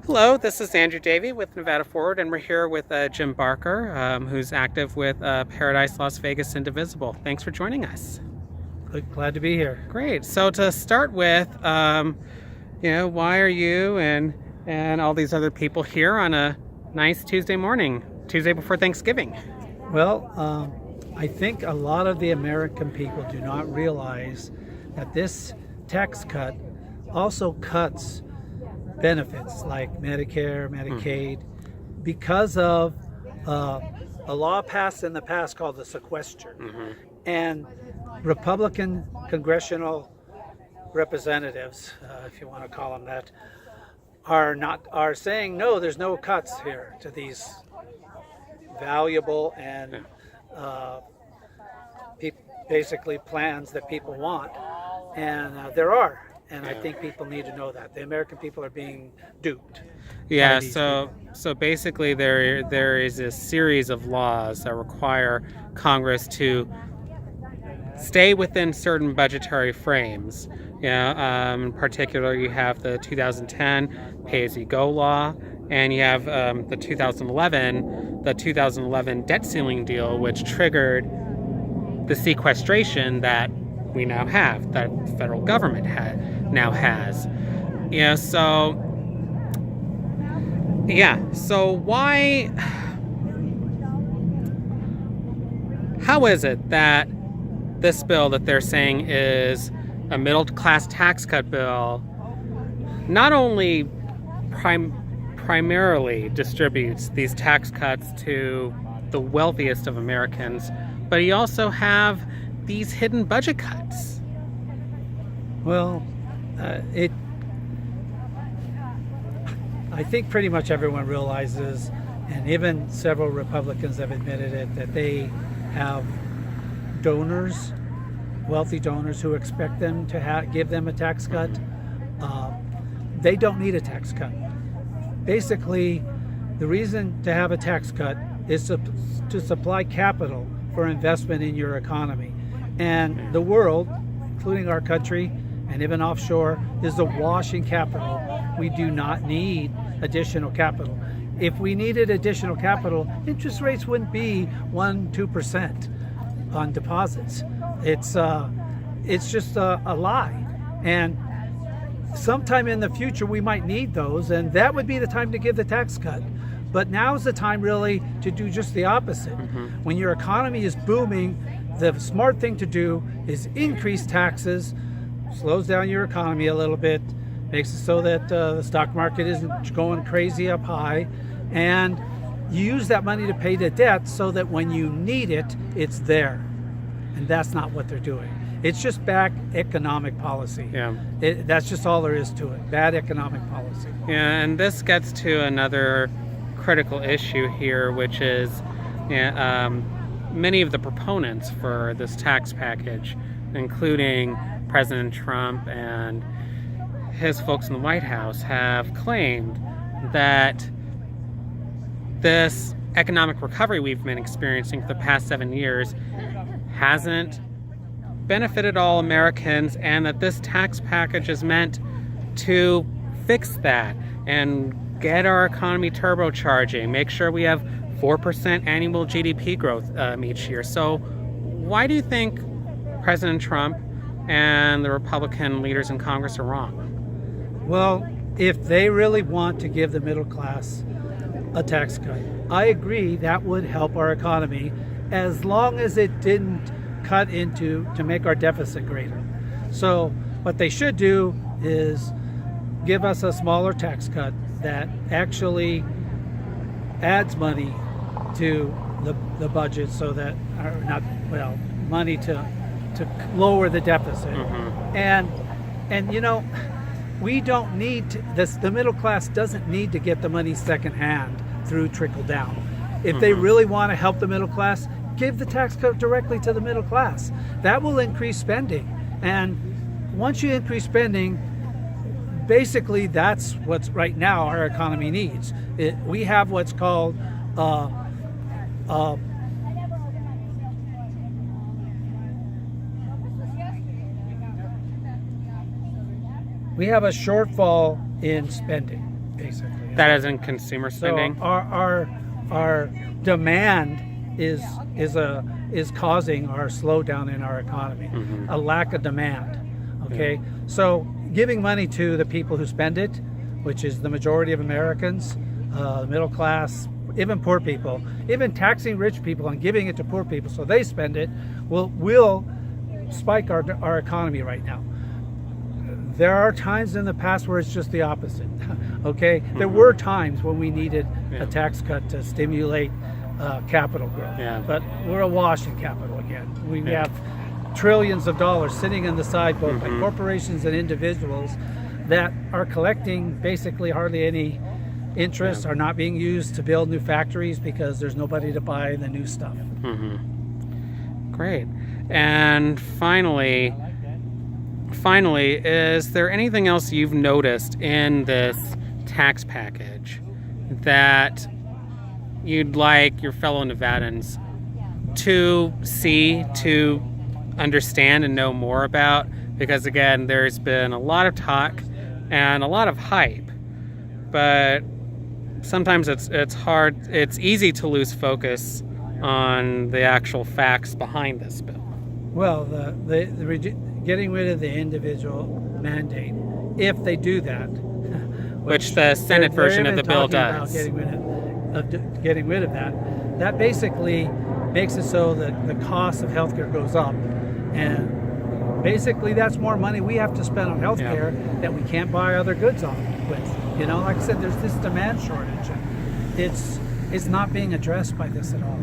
Hello, this is Andrew Davey with Nevada Forward, and we're here with Jim Barker, who's active with Paradise Las Vegas Indivisible. Thanks for joining us. Glad to be here. Great. So to start with, why are you and all these other people here on a nice Tuesday morning, Tuesday before Thanksgiving? Well, I think a lot of the American people do not realize that this tax cut also cuts benefits like Medicare, Medicaid, because of a law passed in the past called the sequester. And Republican congressional representatives, if you want to call them that, are saying no, there's no cuts here to these valuable and basically plans that people want, and there are. And I think people need to know that the American people are being duped. Yeah. So basically, there is a series of laws that require Congress to stay within certain budgetary frames. In particular, you have the 2010 pay-as-you-go law, and you have the 2011 debt ceiling deal, which triggered the sequestration that we now have, that the federal government now has. So how is it that this bill that they're saying is a middle class tax cut bill not only primarily distributes these tax cuts to the wealthiest of Americans, but you also have these hidden budget cuts? Well, I think pretty much everyone realizes, and even several Republicans have admitted it, that they have donors, wealthy donors, who expect them to give them a tax cut. They don't need a tax cut. Basically, the reason to have a tax cut is to supply capital for investment in your economy. And the world, including our country and even offshore, is awash in capital. We do not need additional capital. If we needed additional capital, interest rates wouldn't be 1-2% on deposits. It's just a lie. And sometime in the future we might need those, and that would be the time to give the tax cut. But now is the time really to do just the opposite. When your economy is booming, the smart thing to do is increase taxes, slows down your economy a little bit, makes it so that the stock market isn't going crazy up high, and you use that money to pay the debt so that when you need it, it's there. And that's not what they're doing. It's just bad economic policy. That's just all there is to it. Bad economic policy. Yeah, and this gets to another critical issue here, which is many of the proponents for this tax package, including President Trump and his folks in the White House, have claimed that this economic recovery we've been experiencing for the past 7 years hasn't benefited all Americans, and that this tax package is meant to fix that and get our economy turbocharging, make sure we have 4% annual GDP growth each year. So why do you think President Trump and the Republican leaders in Congress are wrong? Well, if they really want to give the middle class a tax cut, I agree that would help our economy, as long as it didn't cut into to make our deficit greater. So what they should do is give us a smaller tax cut that actually adds money to the budget, so that, or not, well, money to lower the deficit. And we don't need this. The middle class doesn't need to get the money secondhand through trickle down. If they really want to help the middle class, give the tax cut directly to the middle class. That will increase spending. And once you increase spending, basically that's what's right now our economy needs. We have what's called we have a shortfall in spending. basically. That isn't consumer spending. So our demand is causing our slowdown in our economy, a lack of demand. Okay, so giving money to the people who spend it, which is the majority of Americans, the middle class, even poor people, even taxing rich people and giving it to poor people so they spend it, will spike our economy right now. There are times in the past where it's just the opposite. Okay, there were times when we needed a tax cut to stimulate capital growth, but we're awash in capital again. We have trillions of dollars sitting on the side, both by corporations and individuals, that are collecting basically hardly any interest, are not being used to build new factories because there's nobody to buy the new stuff. Great. And finally, is there anything else you've noticed in this tax package that you'd like your fellow Nevadans to see, to understand and know more about? Because again, there's been a lot of talk and a lot of hype, but sometimes it's hard, it's easy to lose focus on the actual facts behind this bill. Well, the getting rid of the individual mandate, if they do that, which the Senate version of the bill does. Getting rid of that basically makes it so that the cost of healthcare goes up, and basically that's more money we have to spend on healthcare that we can't buy other goods on with. Like I said, there's this demand shortage, and it's not being addressed by this at all.